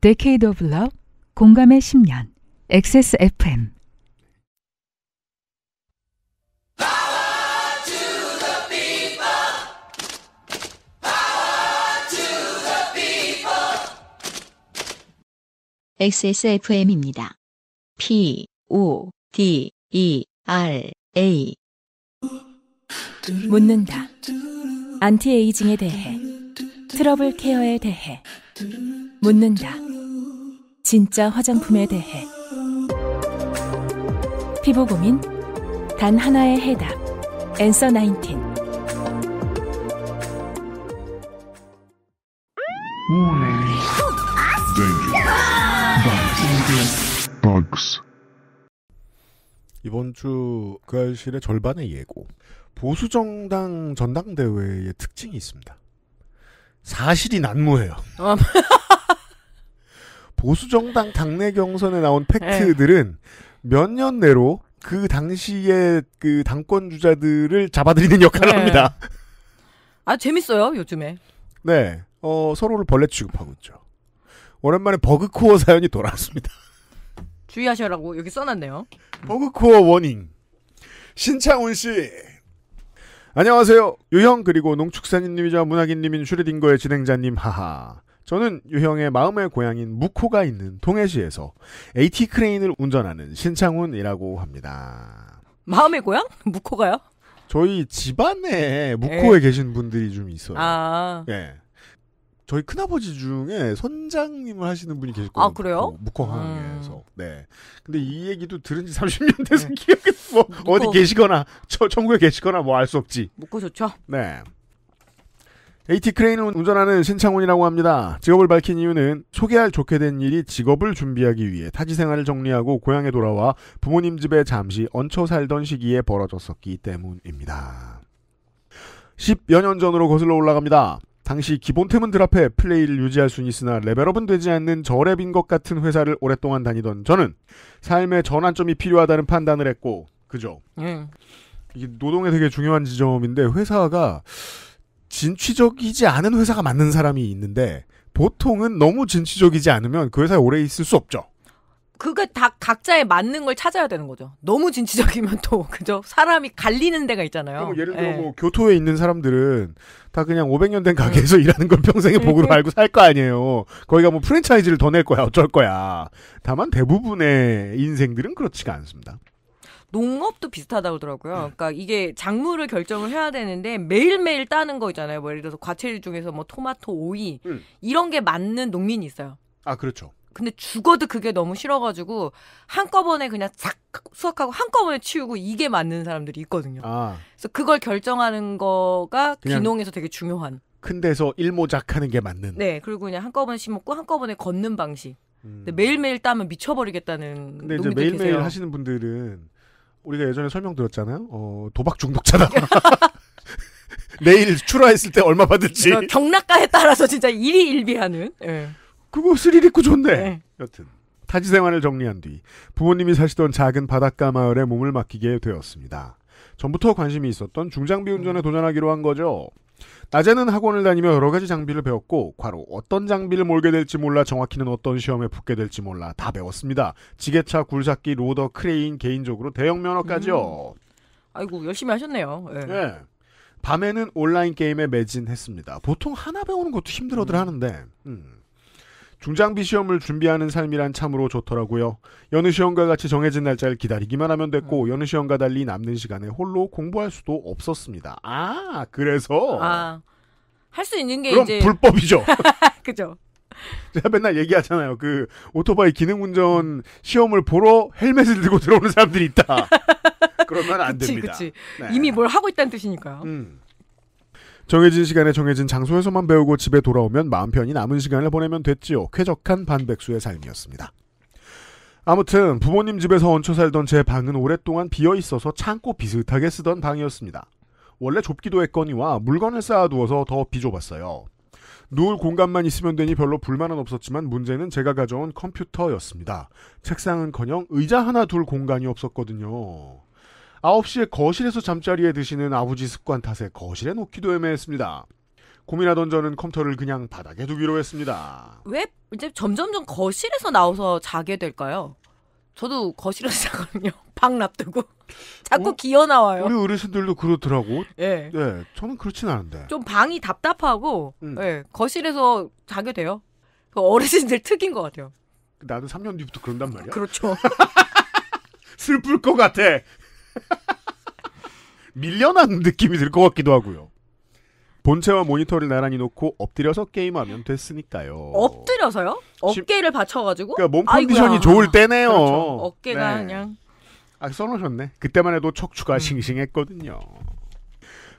Decade of Love, 공감의 10년, XSFM. XSFM입니다. PODERA. 묻는다. 안티에이징에 대해, 트러블 케어에 대해 묻는다. 진짜 화장품에 대해. 피부 고민 단 하나의 해답. 앤서 19. Bugs. 이번 주 그 알실의 절반의 예고. 보수정당 전당대회의 특징이 있습니다. 사실이 난무해요. 보수정당 당내 경선에 나온 팩트들은 몇 년 내로 그 당시의 그 당권 주자들을 잡아들이는 역할을 합니다. 아, 재밌어요, 요즘에. 네. 서로를 벌레 취급하고 있죠. 오랜만에 버그코어 사연이 돌아왔습니다. 주의하셔라고 여기 써놨네요. 버그코어 워닝. 신창훈 씨. 안녕하세요. 유형 그리고 농축산인님이자 문학인님인 슈레딩거의 진행자님 하하. 저는 유형의 마음의 고향인 묵호가 있는 동해시에서 AT 크레인을 운전하는 신창훈이라고 합니다. 마음의 고향? 묵호가요? 저희 집안에 묵호에 계신 분들이 좀 있어요. 아. 예. 저희 큰아버지 중에 선장님을 하시는 분이 계실 거예요. 아, 그래요? 묵호항에서. 네. 근데 이 얘기도 들은 지 30년 돼서 기억이 뭐 어디 계시거나 천국에 계시거나 뭐 알 수 없지. 묵호 좋죠? 네. AT 크레인을 운전하는 신창훈이라고 합니다. 직업을 밝힌 이유는 소개할 좋게 된 일이 직업을 준비하기 위해 타지 생활을 정리하고 고향에 돌아와 부모님 집에 잠시 얹혀 살던 시기에 벌어졌었기 때문입니다. 10여 년 전으로 거슬러 올라갑니다. 당시 기본템은 앞에 플레이를 유지할 수는 있으나 레벨업은 되지 않는 저랩인 것 같은 회사를 오랫동안 다니던 저는 삶의 전환점이 필요하다는 판단을 했고, 그죠? 이게 노동에 되게 중요한 지점인데 회사가 진취적이지 않은 회사가 맞는 사람이 있는데 보통은 너무 진취적이지 않으면 그 회사에 오래 있을 수 없죠. 그게 다 각자에 맞는 걸 찾아야 되는 거죠. 너무 진취적이면 또 그죠? 사람이 갈리는 데가 있잖아요. 예를 들어 뭐 교토에 있는 사람들은 다 그냥 500년 된 가게에서 일하는 걸 평생의 복으로 알고 살 거 아니에요. 거기가 뭐 프랜차이즈를 더 낼 거야 어쩔 거야. 다만 대부분의 인생들은 그렇지가 않습니다. 농업도 비슷하다고 그러더라고요. 그러니까 이게 작물을 결정을 해야 되는데 매일매일 따는 거 있잖아요. 뭐 예를 들어서 과채류 중에서 뭐 토마토, 오이 이런 게 맞는 농민이 있어요. 아, 그렇죠. 근데 죽어도 그게 너무 싫어가지고 한꺼번에 그냥 싹 수확하고 한꺼번에 치우고 이게 맞는 사람들이 있거든요. 아. 그래서 그걸 결정하는 거가 귀농에서 되게 중요한. 큰 데서 일모작하는 게 맞는. 네. 그리고 그냥 한꺼번에 심었고 한꺼번에 걷는 방식. 근데 매일매일 따면 미쳐버리겠다는. 근데 이제 매일매일 계세요. 하시는 분들은 우리가 예전에 설명드렸잖아요. 도박 중독자다. 내일 출하했을 때 얼마 받을지. 경락가에 따라서 진짜 일희일비하는. 네. 그거 스릴 있고 좋네. 네. 여튼 타지 생활을 정리한 뒤 부모님이 사시던 작은 바닷가 마을에 몸을 맡기게 되었습니다. 전부터 관심이 있었던 중장비 운전에 도전하기로 한 거죠. 낮에는 학원을 다니며 여러 가지 장비를 배웠고 과로 어떤 장비를 몰게 될지 몰라 정확히는 어떤 시험에 붙게 될지 몰라 다 배웠습니다. 지게차, 굴삭기, 로더, 크레인, 개인적으로 대형 면허까지요. 아이고 열심히 하셨네요. 네. 네. 밤에는 온라인 게임에 매진했습니다. 보통 하나 배우는 것도 힘들어들 하는데 중장비 시험을 준비하는 삶이란 참으로 좋더라고요. 여느 시험과 같이 정해진 날짜를 기다리기만 하면 됐고 여느 시험과 달리 남는 시간에 홀로 공부할 수도 없었습니다. 아, 그래서 할 수 있는 게 그럼 이제 불법이죠. 그죠. 제가 맨날 얘기하잖아요. 그 오토바이 기능운전 시험을 보러 헬멧을 들고 들어오는 사람들이 있다. 그러면 안 됩니다. 그치. 네. 이미 뭘 하고 있다는 뜻이니까요. 정해진 시간에 정해진 장소에서만 배우고 집에 돌아오면 마음 편히 남은 시간을 보내면 됐지요. 쾌적한 반백수의 삶이었습니다. 아무튼 부모님 집에서 얹혀 살던 제 방은 오랫동안 비어있어서 창고 비슷하게 쓰던 방이었습니다. 원래 좁기도 했거니와 물건을 쌓아두어서 더 비좁았어요. 누울 공간만 있으면 되니 별로 불만은 없었지만 문제는 제가 가져온 컴퓨터였습니다. 책상은커녕 의자 하나 둘 공간이 없었거든요. 9시에 거실에서 잠자리에 드시는 아버지 습관 탓에 거실에 놓기도 애매했습니다. 고민하던 저는 컴퓨터를 그냥 바닥에 두기로 했습니다. 왜 이제 점점점 거실에서 나와서 자게 될까요? 저도 거실에서 자거든요. 방 놔두고. 자꾸 기어 나와요. 우리 어르신들도 그렇더라고. 예. 네, 저는 그렇진 않은데. 좀 방이 답답하고 예, 거실에서 자게 돼요. 그 어르신들 특인 것 같아요. 나도 3년 뒤부터 그런단 말이야. 그렇죠. 슬플 것 같아. 밀려난 느낌이 들 것 같기도 하고요. 본체와 모니터를 나란히 놓고 엎드려서 게임하면 됐으니까요. 엎드려서요? 어깨를 받쳐가지고? 그러니까 몸 컨디션이 아이고야. 좋을 때네요. 그렇죠. 어깨가 네. 그냥. 아, 써놓으셨네. 그때만 해도 척추가 싱싱했거든요.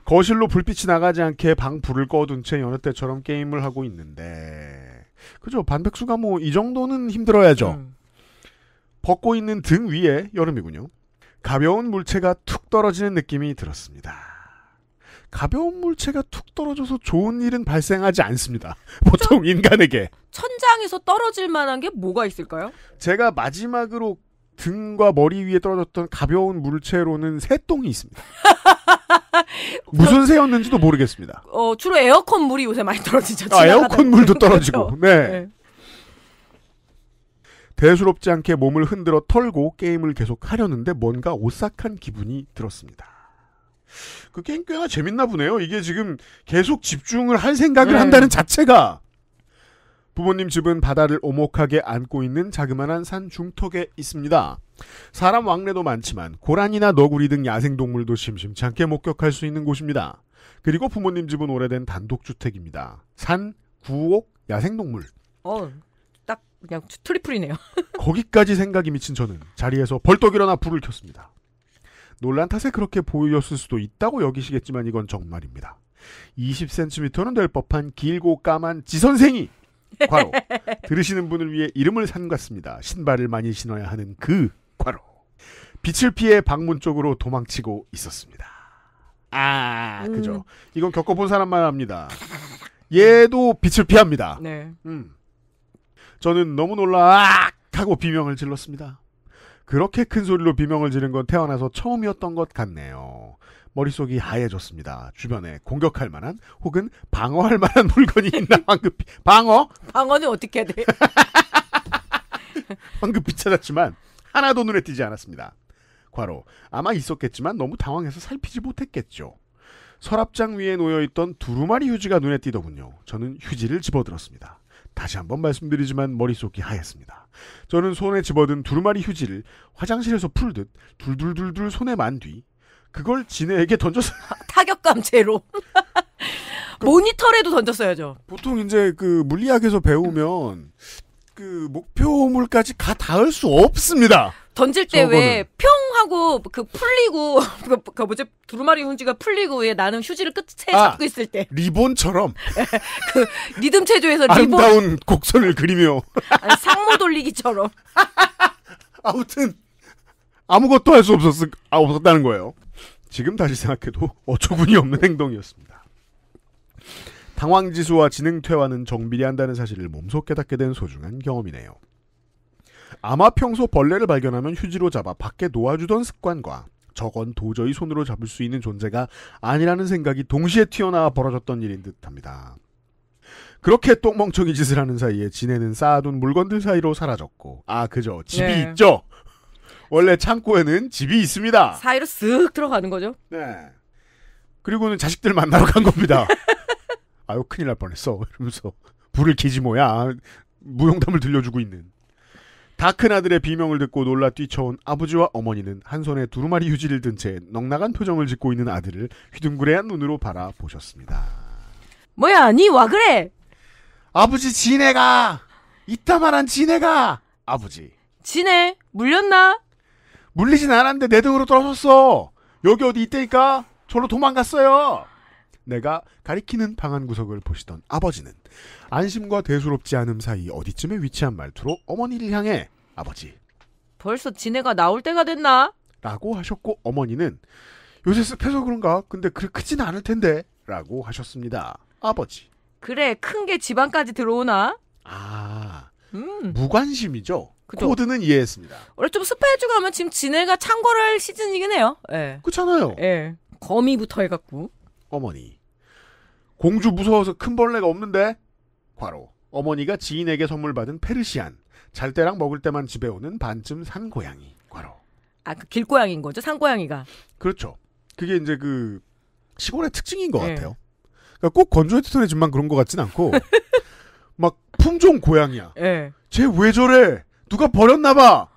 거실로 불빛이 나가지 않게 방 불을 꺼둔 채 여느 때처럼 게임을 하고 있는데, 그죠? 반백수가 뭐 이 정도는 힘들어야죠. 벗고 있는 등 위에 여름이군요. 가벼운 물체가 툭 떨어지는 느낌이 들었습니다. 가벼운 물체가 툭 떨어져서 좋은 일은 발생하지 않습니다. 보통 인간에게. 천장에서 떨어질 만한 게 뭐가 있을까요? 제가 마지막으로 등과 머리 위에 떨어졌던 가벼운 물체로는 새똥이 있습니다. 무슨 새였는지도 모르겠습니다. 주로 에어컨 물이 요새 많이 떨어지죠. 에어컨 물도 떨어지고. 그렇죠? 네. 네. 대수롭지 않게 몸을 흔들어 털고 게임을 계속 하려는데 뭔가 오싹한 기분이 들었습니다. 그 게임 꽤나 재밌나 보네요. 이게 지금 계속 집중을 할 생각을 한다는 자체가. 부모님 집은 바다를 오목하게 안고 있는 자그마한 산 중턱에 있습니다. 사람 왕래도 많지만 고라니나 너구리 등 야생동물도 심심치 않게 목격할 수 있는 곳입니다. 그리고 부모님 집은 오래된 단독주택입니다. 산, 구옥, 야생동물. 딱 그냥 트리플이네요. 거기까지 생각이 미친 저는 자리에서 벌떡 일어나 불을 켰습니다. 놀란 탓에 그렇게 보였을 수도 있다고 여기시겠지만 이건 정말입니다. 20cm는 될 법한 길고 까만 지선생이 과로 들으시는 분을 위해 이름을 삼갔습니다. 신발을 많이 신어야 하는 그 과로 빛을 피해 방문 쪽으로 도망치고 있었습니다. 그죠. 이건 겪어본 사람만 합니다. 얘도 빛을 피합니다. 네. 저는 너무 놀라 하고 비명을 질렀습니다. 그렇게 큰 소리로 비명을 지른 건 태어나서 처음이었던 것 같네요. 머릿속이 하얘졌습니다. 주변에 공격할 만한 혹은 방어할 만한 물건이 있나 황급히. 방어? 방어는 어떻게 해야 돼? 황급히 찾았지만 하나도 눈에 띄지 않았습니다. 과로 아마 있었겠지만 너무 당황해서 살피지 못했겠죠. 서랍장 위에 놓여있던 두루마리 휴지가 눈에 띄더군요. 저는 휴지를 집어들었습니다. 다시 한번 말씀드리지만 머릿속이 하였습니다. 저는 손에 집어든 두루마리 휴지를 화장실에서 풀듯 둘둘둘둘 손에 만 뒤 그걸 지네에게 던졌어요. 타격감 제로. 모니터에도 던졌어야죠. 보통 이제 그 물리학에서 배우면 그 목표물까지 가 닿을 수 없습니다. 던질 때 왜 평 하고 그 풀리고 그 뭐지 두루마리 휴지가 풀리고 왜 나는 휴지를 끝에 잡고 있을 때 리본처럼 그 리듬 체조에서 아름다운 곡선을 그리며 상모 돌리기처럼. 아무튼 아무것도 할 수 없었다는 거예요. 지금 다시 생각해도 어처구니 없는 행동이었습니다. 당황지수와 지능퇴화는 정비리 한다는 사실을 몸소 깨닫게 된 소중한 경험이네요. 아마 평소 벌레를 발견하면 휴지로 잡아 밖에 놓아주던 습관과 저건 도저히 손으로 잡을 수 있는 존재가 아니라는 생각이 동시에 튀어나와 벌어졌던 일인 듯합니다. 그렇게 똥멍청이 짓을 하는 사이에 지네는 쌓아둔 물건들 사이로 사라졌고 그죠. 집이 있죠. 원래 창고에는 집이 있습니다. 사이로 쓱 들어가는 거죠. 네. 그리고는 자식들 만나러 간 겁니다. 아유 큰일 날 뻔했어 이러면서 불을 켜지 뭐야. 무용담을 들려주고 있는. 다 큰 아들의 비명을 듣고 놀라 뛰쳐온 아버지와 어머니는 한 손에 두루마리 휴지를 든 채 넉나간 표정을 짓고 있는 아들을 휘둥그레한 눈으로 바라보셨습니다. 뭐야 니 와 그래? 아버지 지네가 이따만한 지네가 아버지 지네 물렸나? 물리진 않았는데 내 등으로 떨어졌어. 여기 어디 있다니까 저로 도망갔어요. 내가 가리키는 방 한 구석을 보시던 아버지는 안심과 대수롭지 않음 사이 어디쯤에 위치한 말투로 어머니를 향해 아버지 벌써 지네가 나올 때가 됐나? 라고 하셨고 어머니는 요새 습해서 그런가? 근데 크진 않을 텐데 라고 하셨습니다. 아버지 그래 큰 게 집안까지 들어오나? 무관심이죠. 그쵸? 코드는 이해했습니다. 원래 좀 습해지고 하면 지금 지네가 창궐 할 시즌이긴 해요. 예. 그렇잖아요. 예. 거미부터 해갖고. 어머니 공주 무서워서 큰 벌레가 없는데? 과로. 어머니가 지인에게 선물 받은 페르시안. 잘 때랑 먹을 때만 집에 오는 반쯤 산 고양이. 과로. 아, 그 길고양이인 거죠? 산고양이가. 그렇죠. 그게 이제 그 시골의 특징인 것 네. 같아요. 그러니까 꼭 건조해트턴의 집만 그런 것 같진 않고 막 품종 고양이야. 예. 쟤 왜 저래? 누가 버렸나봐.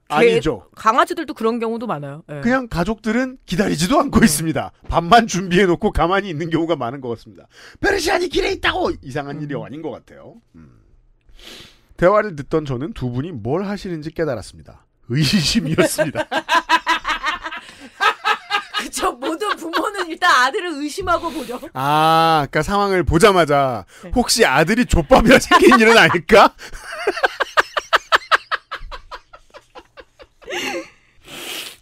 아니죠. 강아지들도 그런 경우도 많아요. 예. 그냥 가족들은 기다리지도 않고 있습니다. 밥만 준비해놓고 가만히 있는 경우가 많은 것 같습니다. 페르시안이 길에 있다고! 이상한 일이 아닌 것 같아요. 대화를 듣던 저는 두 분이 뭘 하시는지 깨달았습니다. 의심이었습니다. 그쵸. 모든 부모는 일단 아들을 의심하고 보죠. 아, 그러니까 상황을 보자마자 혹시 아들이 족밥이라 생긴 일은 아닐까?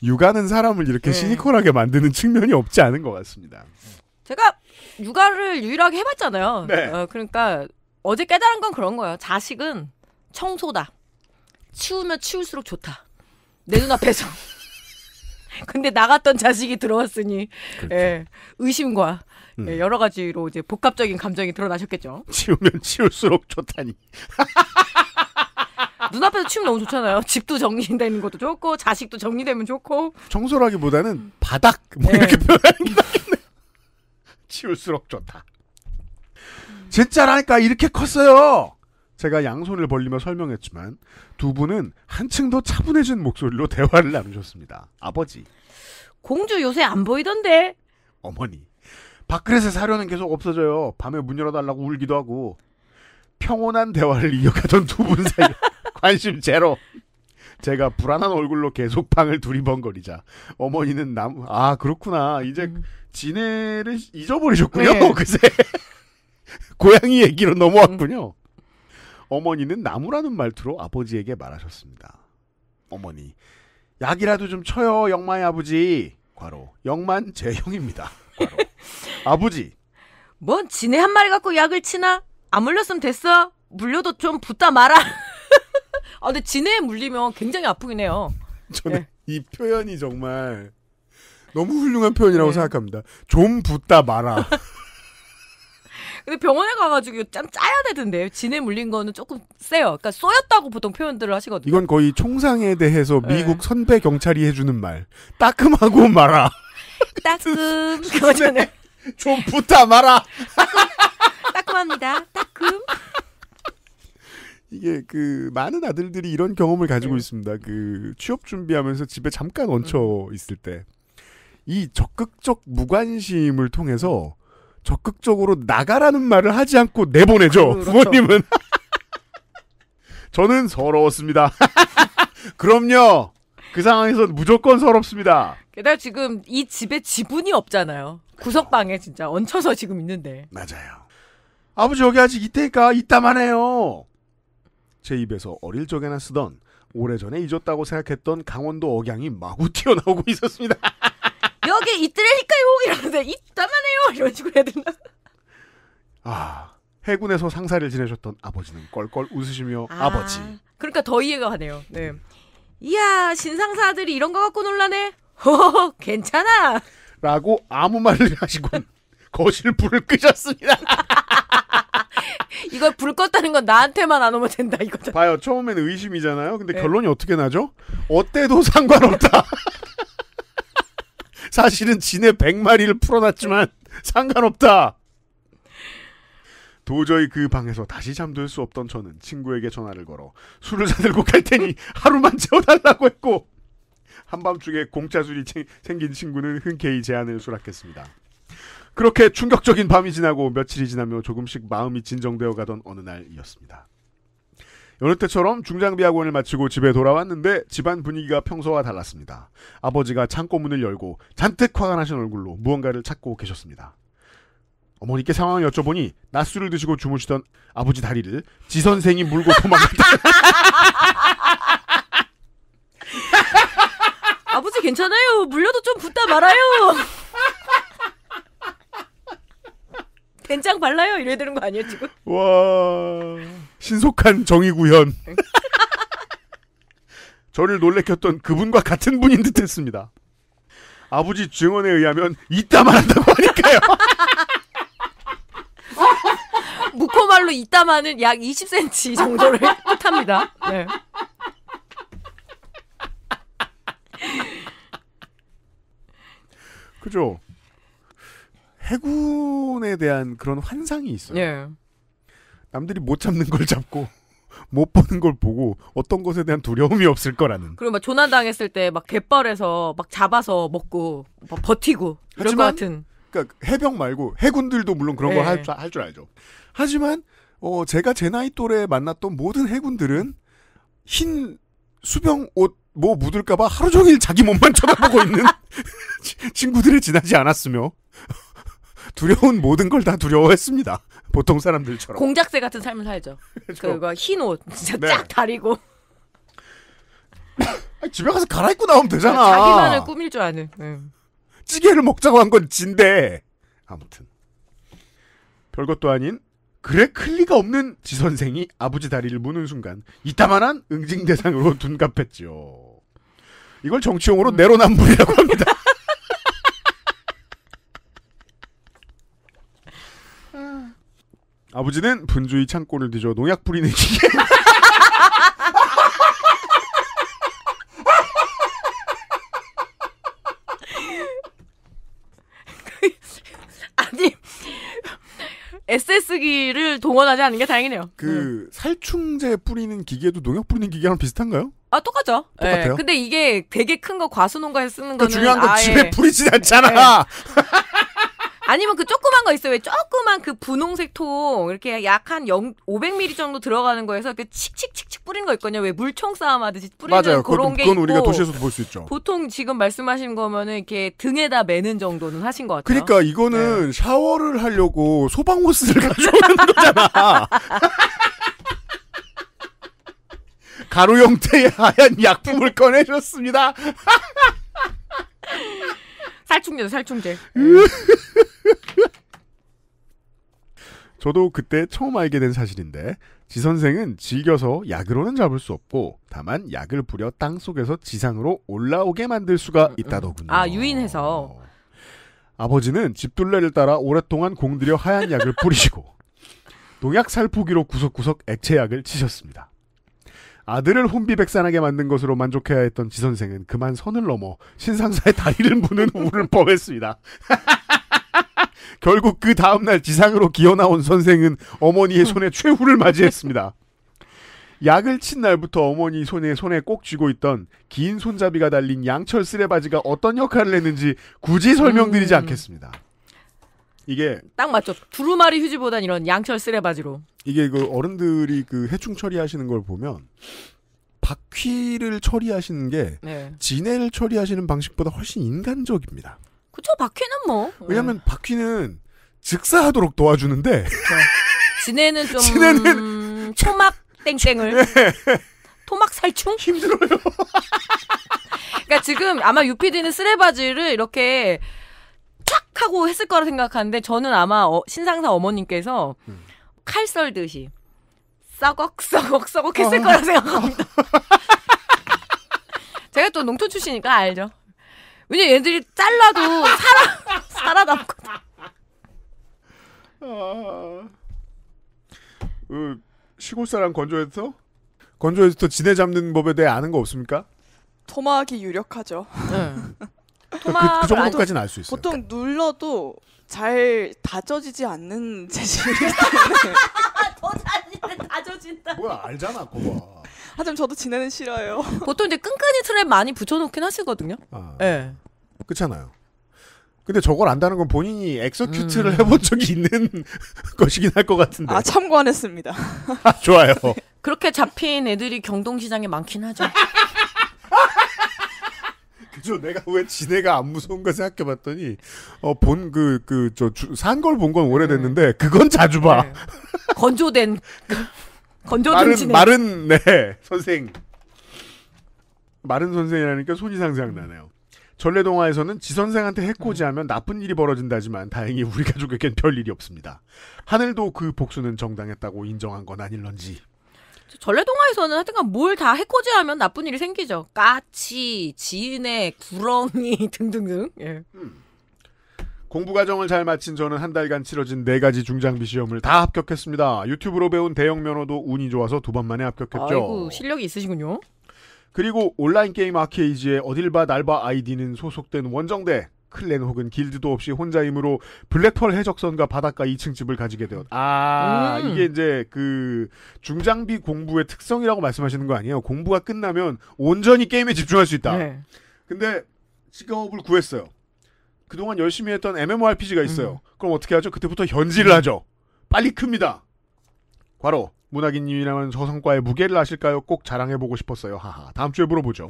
육아는 사람을 이렇게 시니컬하게 만드는 측면이 없지 않은 것 같습니다. 제가 육아를 유일하게 해봤잖아요. 네. 그러니까 어제 깨달은 건 그런 거예요. 자식은 청소다. 치우면 치울수록 좋다. 내 눈앞에서. 근데 나갔던 자식이 들어왔으니 그렇죠. 예, 의심과 예, 여러 가지로 이제 복합적인 감정이 드러나셨겠죠. 치우면 치울수록 좋다니. 눈앞에서 치우면 너무 좋잖아요. 집도 정리되는 것도 좋고 자식도 정리되면 좋고. 청소라기보다는 바닥 뭐 네. 이렇게 표현하는 게 낫겠네요. 치울수록 좋다. 진짜라니까 이렇게 컸어요. 제가 양손을 벌리며 설명했지만 두 분은 한층 더 차분해진 목소리로 대화를 나누셨습니다. 아버지. 공주 요새 안 보이던데. 어머니. 밥그릇에 사료는 계속 없어져요. 밤에 문 열어달라고 울기도 하고. 평온한 대화를 이어가던 두 분 사이 관심 제로. 제가 불안한 얼굴로 계속 방을 두리번거리자 어머니는 아 그렇구나. 이제 지네를 잊어버리셨군요. 네. 그새 고양이 얘기로 넘어왔군요. 어머니는 나무라는 말투로 아버지에게 말하셨습니다. 어머니, 약이라도 좀 쳐요, 영마의 아버지. 과로, 영만 제 형입니다. 과로, 아버지. 뭔 지네 한 마리 갖고 약을 치나? 안 물렸으면 됐어. 물려도 좀 붙다 마라. 아, 근데 지네에 물리면 굉장히 아프긴 해요. 저는 네. 이 표현이 정말 너무 훌륭한 표현이라고 네. 생각합니다. 좀 붙다 마라. 근데 병원에 가가지고 좀 짜야 되던데요. 지네 물린 거는 조금 세요. 그러니까 쏘였다고 보통 표현들을 하시거든요. 이건 거의 총상에 대해서 네. 미국 선배 경찰이 해주는 말. 따끔하고 마라. 따끔. 그거잖아요. 좀 붙다 마라. 따끔합니다. 따끔. 이게 그 많은 아들들이 이런 경험을 가지고 있습니다. 그 취업 준비하면서 집에 잠깐 얹혀 있을 때 이 적극적 무관심을 통해서 적극적으로 나가라는 말을 하지 않고 내보내죠. 그렇죠. 부모님은. 저는 서러웠습니다. 그럼요. 그 상황에서 무조건 서럽습니다. 게다가 지금 이 집에 지분이 없잖아요. 구석방에 진짜 얹혀서 지금 있는데. 맞아요. 아버지 여기 아직 있다니까 이따만 해요. 제 입에서 어릴 적에나 쓰던 오래전에 잊었다고 생각했던 강원도 억양이 마구 튀어나오고 있었습니다. 여기 있더라니까요. 이러는데 이따만 해요. 이런 식으로 해야 되나? 아, 해군에서 상사를 지내셨던 아버지는 껄껄 웃으시며 아버지. 그러니까 더 이해가 가네요. 네. 이야, 신상사들이 이런 거 갖고 놀라네. 허허허, 괜찮아. 라고 아무 말을 하시곤 거실 불을 끄셨습니다. 이걸 불 껐다는 건 나한테만 안 오면 된다 이거죠. 봐요. 처음에는 의심이잖아요. 근데 네. 결론이 어떻게 나죠? 어때도 상관없다. 사실은 지네 100마리를 풀어놨지만 상관없다. 도저히 그 방에서 다시 잠들 수 없던 저는 친구에게 전화를 걸어 술을 사들고 갈 테니 하루만 재워달라고 했고 한밤중에 공짜 술이 생긴 친구는 흔쾌히 제안을 수락했습니다. 그렇게 충격적인 밤이 지나고 며칠이 지나며 조금씩 마음이 진정되어 가던 어느 날이었습니다. 여느 때처럼 중장비 학원을 마치고 집에 돌아왔는데 집안 분위기가 평소와 달랐습니다. 아버지가 창고문을 열고 잔뜩 화가 나신 얼굴로 무언가를 찾고 계셨습니다. 어머니께 상황을 여쭤보니 낮술을 드시고 주무시던 아버지 다리를 지선생이 물고 도망갔다. 아버지 괜찮아요. 물려도 좀 붙다 말아요. 된장 발라요. 이래야 되는 거 아니에요 지금? 와, 신속한 정의구현. 저를 놀래켰던 그분과 같은 분인 듯했습니다. 아버지 증언에 의하면 이따만 한다고 하니까요. 무코말로 이따마는 약 20cm 정도를 뜻합니다. 네. 그죠? 해군에 대한 그런 환상이 있어요. 네. 남들이 못 잡는 걸 잡고 못 보는 걸 보고 어떤 것에 대한 두려움이 없을 거라는. 그리고 막 조난당했을 때 막 갯벌에서 막 잡아서 먹고 막 버티고 이럴 것 하지만 같은. 그러니까 해병 말고 해군들도 물론 그런 걸 네. 할 줄 알죠. 하지만 제가 제 나이 또래에 만났던 모든 해군들은 흰 수병 옷 뭐 묻을까봐 하루 종일 자기 몸만 쳐다보고 있는 친구들이 지나지 않았으며 두려운 모든 걸 다 두려워했습니다. 보통 사람들처럼. 공작새 같은 삶을 살죠. 그거 흰 옷 진짜 네. 쫙 다리고 아니, 집에 가서 갈아입고 나오면 되잖아. 자기만을 꾸밀 줄 아는. 찌개를 먹자고 한 건 진데. 아무튼 별것도 아닌 그래 클리가 없는 지선생이 아버지 다리를 무는 순간 이따만한 응징 대상으로 둔갑했지요. 이걸 정치용어로 내로남불이라고 합니다. 아버지는 분주히 창고를 뒤져 농약 뿌리는 기계. 아니 SS기를 동원하지 않는 게 다행이네요. 살충제 뿌리는 기계도 농약 뿌리는 기계랑 비슷한가요? 아 똑같죠. 똑같아요? 네. 근데 이게 되게 큰 거 과수농가에서 쓰는 그러니까 거는 중요한 건 아예 집에 뿌리진 않잖아. 아니면 그 조그만 거 있어요. 왜 조그만 그 분홍색 통 이렇게 약 한 500ml 정도 들어가는 거에서 이렇게 칙칙칙칙 뿌리는 거 있거든요. 왜 물총 싸움 하듯이 뿌리는 맞아요. 그런 게 그건 있고. 우리가 도시에서도 볼 수 있죠. 보통 지금 말씀하신 거면은 이렇게 등에다 매는 정도는 하신 것 같아요. 그러니까 이거는 샤워를 하려고 소방호스를 가져오는 거잖아. 가루 형태의 하얀 약품을 꺼내셨습니다. 살충제. 저도 그때 처음 알게 된 사실인데 지선생은 질겨서 약으로는 잡을 수 없고 다만 약을 뿌려 땅속에서 지상으로 올라오게 만들 수가 있다더군요. 아 유인해서. 아버지는 집둘레를 따라 오랫동안 공들여 하얀 약을 뿌리시고 농약 살포기로 구석구석 액체약을 치셨습니다. 아들을 혼비백산하게 만든 것으로 만족해야 했던 지선생은 그만 선을 넘어 신상사의 다리를 무는 우를 범했습니다. 결국 그 다음날 지상으로 기어나온 선생은 어머니의 손에 최후를 맞이했습니다. 약을 친 날부터 어머니 손에 꼭 쥐고 있던 긴 손잡이가 달린 양철 쓰레바지가 어떤 역할을 했는지 굳이 설명드리지 않겠습니다. 이게 딱 맞죠. 두루마리 휴지보단 이런 양철 쓰레바지로. 이게 그 어른들이 그 해충 처리하시는 걸 보면 바퀴를 처리하시는 게 네. 진해를 처리하시는 방식보다 훨씬 인간적입니다. 그쵸. 바퀴는 뭐. 왜냐하면 바퀴는 즉사하도록 도와주는데 진해는 좀 진해는 토막 땡땡을 토막 살충? 힘들어요. 그러니까 지금 아마 유피디는 쓰레바지를 이렇게 쫙 하고 했을 거라 생각하는데 저는 아마 신상사 어머님께서 칼 썰듯이 썩억 했을 거라 생각합니다. 제가 또 농촌 출신이니까 알죠. 왜냐면 얘들이 잘라도 살아남거든. 시골 사람 건조에서 진해 잡는 법에 대해 아는 거 없습니까? 토막이 유력하죠. 그 정도까지는 알 수 있어요. 보통 눌러도 잘 다져지지 않는 재질이기 때문에. 더 다져진다. 뭐야 알잖아 그거. 하지만 저도 진해는 싫어요. 보통 이제 끈끈이 트랩 많이 붙여놓긴 하시거든요. 네. 그렇잖아요. 근데 저걸 안다는 건 본인이 엑서큐트를 해본 적이 있는 것이긴 할 것 같은데. 아 참고 안 했습니다. 좋아요. 그렇게 잡힌 애들이 경동시장에 많긴 하죠. 그죠. 내가 왜 지네가 안 무서운가 생각해봤더니 산 걸 본 건 오래됐는데 그건 자주 봐. 네. 건조된 진해. 마른 선생. 마른 선생이라니까 손이상 생각나네요. 전래동화에서는 지선생한테 해코지하면 나쁜 일이 벌어진다지만 다행히 우리 가족에겐 별일이 없습니다. 하늘도 그 복수는 정당했다고 인정한 건 아닐런지. 전래동화에서는 하여튼간 뭘 다 해코지하면 나쁜 일이 생기죠. 까치, 진해, 구렁이 등등등. 예. 공부 과정을 잘 마친 저는 한 달간 치러진 4가지 중장비 시험을 다 합격했습니다. 유튜브로 배운 대형 면허도 운이 좋아서 2번 만에 합격했죠. 아이고, 실력이 있으시군요. 그리고 온라인 게임 아케이지에 어딜 봐 날 봐 아이디는 소속된 원정대, 클랜 혹은 길드도 없이 혼자 힘으로 블랙펄 해적선과 바닷가 2층 집을 가지게 되었. 이게 이제 그 중장비 공부의 특성이라고 말씀하시는 거 아니에요? 공부가 끝나면 온전히 게임에 집중할 수 있다. 네. 근데 직업을 구했어요. 그동안 열심히 했던 MMORPG가 있어요. 그럼 어떻게 하죠? 그때부터 현질을 하죠. 빨리 큽니다. 과로 문학인님이라면 저 성과의 무게를 아실까요? 꼭 자랑해보고 싶었어요. 하하. 다음 주에 물어보죠.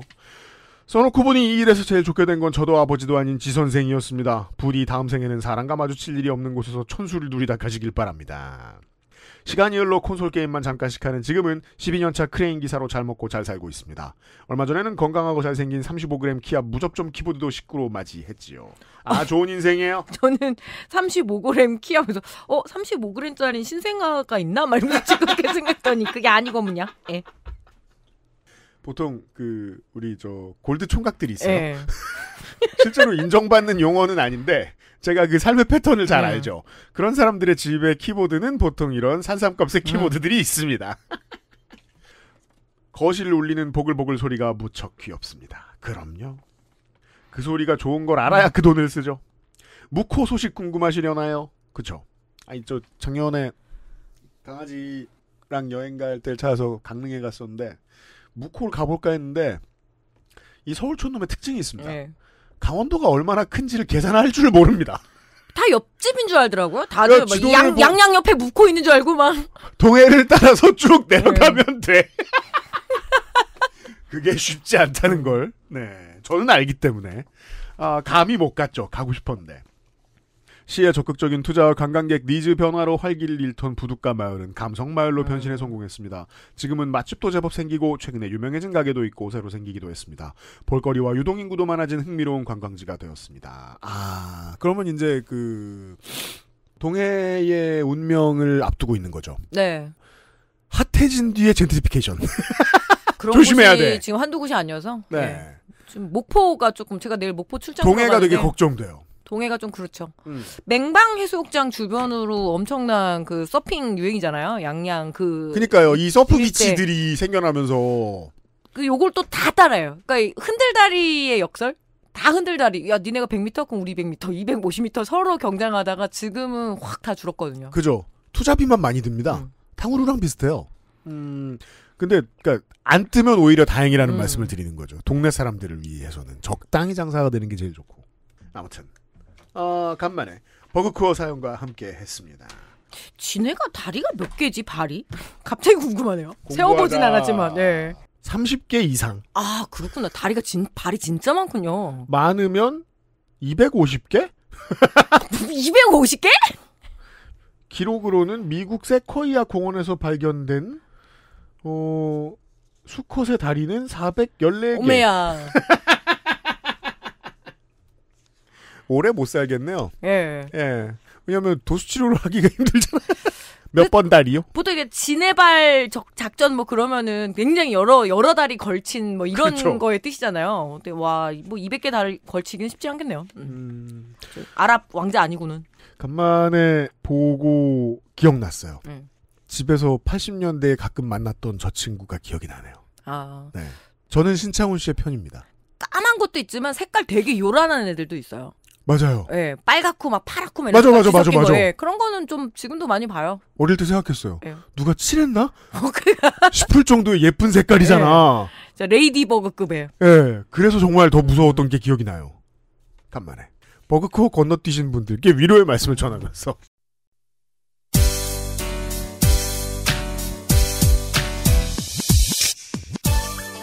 써놓고 보니 이 일에서 제일 좋게 된 건 저도 아버지도 아닌 지선생이었습니다. 부디 다음 생에는 사람과 마주칠 일이 없는 곳에서 천수를 누리다 가시길 바랍니다. 시간이 흘러 콘솔 게임만 잠깐씩 하는 지금은 12년차 크레인 기사로 잘 먹고 잘 살고 있습니다. 얼마 전에는 건강하고 잘생긴 35g 키압 무접점 키보드도 식구로 맞이했지요. 좋은 인생이에요. 저는 35g 키하면서 35g짜리 신생아가 있나? 막 이러면서 그렇게 생각했더니 그게 아니거든요. 예. 보통 우리 골드 총각들이 있어요. 예. 실제로 인정받는 용어는 아닌데 제가 그 삶의 패턴을 잘 알죠. 그런 사람들의 집에 키보드는 보통 이런 산삼값의 키보드들이 있습니다. 거실을 울리는 보글보글 소리가 무척 귀엽습니다. 그럼요. 그 소리가 좋은 걸 알아야 그 돈을 쓰죠. 무코 소식 궁금하시려나요? 그쵸? 작년에 강아지랑 여행 갈 때 찾아서 강릉에 갔었는데 무코를 가볼까 했는데 이 서울촌놈의 특징이 있습니다. 네. 강원도가 얼마나 큰지를 계산할 줄 모릅니다. 다 옆집인 줄 알더라고요. 다들 지도를 양양 옆에 묵고 있는 줄 알고 막. 동해를 따라서 쭉 내려가면 돼. 그게 쉽지 않다는 걸. 네, 저는 알기 때문에 감히 못 갔죠. 가고 싶었는데. 시의 적극적인 투자와 관광객 니즈 변화로 활기를 잃던 부둣가 마을은 감성마을로 변신에 성공했습니다. 지금은 맛집도 제법 생기고 최근에 유명해진 가게도 있고 새로 생기기도 했습니다. 볼거리와 유동인구도 많아진 흥미로운 관광지가 되었습니다. 그러면 이제 동해의 운명을 앞두고 있는 거죠. 네. 핫해진 뒤에 젠트리피케이션. 그런 조심해야 곳이 돼. 지금 한두 곳이 아니어서. 네. 네. 지금 목포가 조금 제가 내일 목포 출장 동해가 되게 걱정돼요. 동해가 좀 그렇죠. 맹방 해수욕장 주변으로 엄청난 그 서핑 유행이잖아요. 양양 그러니까요. 이 서프 비치들이 생겨나면서 요걸 또 다 따라요. 그러니까 흔들다리의 역설? 다 흔들다리. 야, 니네가 100m 그럼 우리 100m, 250m 서로 경쟁하다가 지금은 확 다 줄었거든요. 그죠. 투자비만 많이 듭니다. 탕후루랑 비슷해요. 근데 그러니까 안 뜨면 오히려 다행이라는 말씀을 드리는 거죠. 동네 사람들을 위해서는 적당히 장사가 되는 게 제일 좋고. 아무튼 간만에 버그코어 사연과 함께 했습니다. 지네가 다리가 몇 개지 발이? 갑자기 궁금하네요. 세워보진 않았지만. 네. 30개 이상. 그렇구나. 발이 진짜 많군요. 많으면 250개? 250개? 기록으로는 미국 세코이아 공원에서 발견된 수컷의 다리는 414개. 오메야. 오래 못 살겠네요. 예. 왜냐면 도수치료를 하기가 힘들잖아요. 몇 번 다리요? 보통 이게 지네발 작전 그러면은 굉장히 여러 다리 걸친 이런 그렇죠. 거의 뜻이잖아요. 근데 200개 다리 걸치기는 쉽지 않겠네요. 아랍 왕자 아니고는. 간만에 보고 기억났어요. 집에서 80년대에 가끔 만났던 저 친구가 기억이 나네요. 네. 저는 신창훈 씨의 편입니다. 까만 것도 있지만 색깔 되게 요란한 애들도 있어요. 맞아요. 예, 빨갛고 파랗고 맞아. 예, 그런 거는 좀 지금도 많이 봐요. 어릴 때 생각했어요. 예. 누가 칠했나? 싶을 정도의 예쁜 색깔이잖아. 예. 레이디버그급에. 예, 그래서 정말 더 무서웠던 게 기억이 나요. 간만에 버그코어 건너뛰신 분들께 위로의 말씀을 전하면서.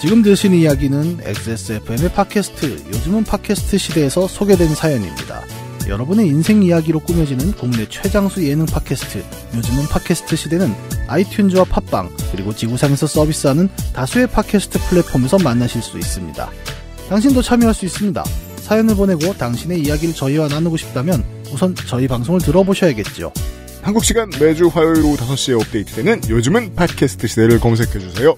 지금 들으신 이야기는 XSFM의 팟캐스트, 요즘은 팟캐스트 시대에서 소개된 사연입니다. 여러분의 인생 이야기로 꾸며지는 국내 최장수 예능 팟캐스트, 요즘은 팟캐스트 시대는 아이튠즈와 팟빵, 그리고 지구상에서 서비스하는 다수의 팟캐스트 플랫폼에서 만나실 수 있습니다. 당신도 참여할 수 있습니다. 사연을 보내고 당신의 이야기를 저희와 나누고 싶다면 우선 저희 방송을 들어보셔야겠죠. 한국 시간 매주 화요일 오후 5시에 업데이트되는 요즘은 팟캐스트 시대를 검색해주세요.